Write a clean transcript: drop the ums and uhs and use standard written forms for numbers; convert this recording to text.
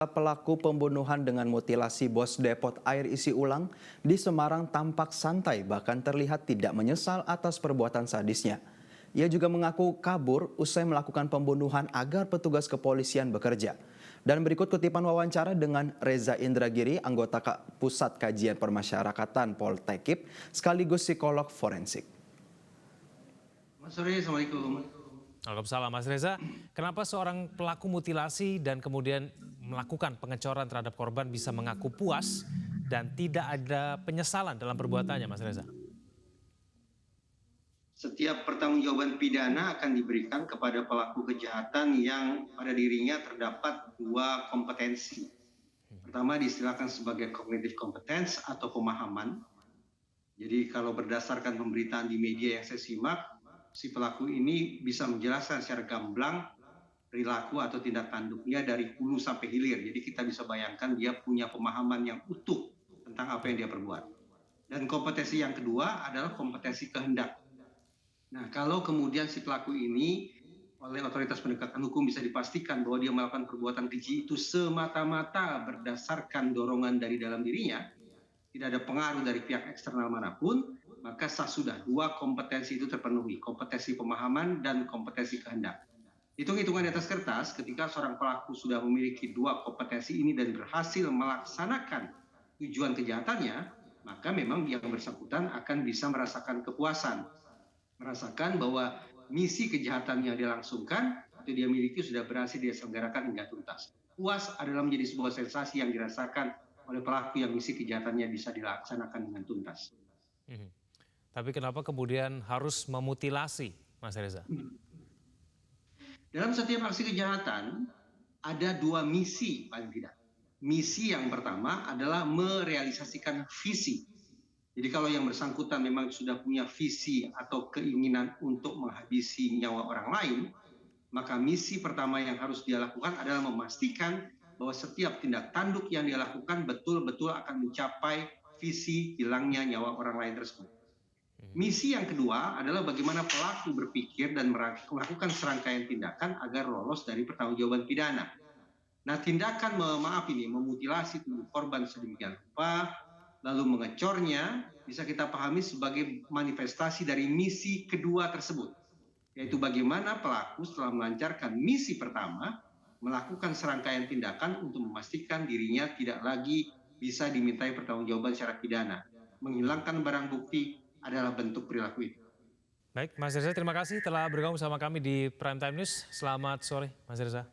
Pelaku pembunuhan dengan mutilasi bos depot air isi ulang di Semarang tampak santai bahkan terlihat tidak menyesal atas perbuatan sadisnya. Ia juga mengaku kabur usai melakukan pembunuhan agar petugas kepolisian bekerja. Dan berikut kutipan wawancara dengan Reza Indragiri, anggota Pusat Kajian Permasyarakatan Poltekip sekaligus psikolog forensik. Mas sore, Assalamualaikum. Waalaikumsalam Mas Reza, kenapa seorang pelaku mutilasi dan kemudian melakukan pengecoran terhadap korban bisa mengaku puas dan tidak ada penyesalan dalam perbuatannya Mas Reza? Setiap pertanggungjawaban pidana akan diberikan kepada pelaku kejahatan yang pada dirinya terdapat dua kompetensi. Pertama diistilahkan sebagai cognitive competence atau pemahaman. Jadi kalau berdasarkan pemberitaan di media yang saya simak, si pelaku ini bisa menjelaskan secara gamblang perilaku atau tindak tanduknya dari hulu sampai hilir. Jadi kita bisa bayangkan dia punya pemahaman yang utuh tentang apa yang dia perbuat. Dan kompetensi yang kedua adalah kompetensi kehendak. Nah, kalau kemudian si pelaku ini oleh otoritas penegakan hukum bisa dipastikan bahwa dia melakukan perbuatan keji itu semata-mata berdasarkan dorongan dari dalam dirinya, tidak ada pengaruh dari pihak eksternal manapun, maka sah sudah dua kompetensi itu terpenuhi, kompetensi pemahaman dan kompetensi kehendak. Hitung-hitungan di atas kertas, ketika seorang pelaku sudah memiliki dua kompetensi ini dan berhasil melaksanakan tujuan kejahatannya, maka memang yang bersangkutan akan bisa merasakan kepuasan, merasakan bahwa misi kejahatan yang dia langsungkan atau dia miliki sudah berhasil dia selenggarakan hingga tuntas. Puas adalah menjadi sebuah sensasi yang dirasakan oleh pelaku yang misi kejahatannya bisa dilaksanakan dengan tuntas. Tapi kenapa kemudian harus memutilasi, Mas Reza? Dalam setiap aksi kejahatan ada dua misi paling tidak. Misi yang pertama adalah merealisasikan visi. Jadi kalau yang bersangkutan memang sudah punya visi atau keinginan untuk menghabisi nyawa orang lain, maka misi pertama yang harus dia lakukan adalah memastikan bahwa setiap tindak tanduk yang dia lakukan betul-betul akan mencapai visi hilangnya nyawa orang lain tersebut. Misi yang kedua adalah bagaimana pelaku berpikir dan melakukan serangkaian tindakan agar lolos dari pertanggungjawaban pidana. Nah, tindakan memutilasi tubuh korban sedemikian rupa, lalu mengecornya, bisa kita pahami sebagai manifestasi dari misi kedua tersebut. Yaitu bagaimana pelaku setelah melancarkan misi pertama, melakukan serangkaian tindakan untuk memastikan dirinya tidak lagi bisa dimintai pertanggungjawaban secara pidana. Menghilangkan barang bukti adalah bentuk perilaku itu. Baik, Mas Reza, terima kasih telah bergabung bersama kami di Prime Time News. Selamat sore, Mas Reza.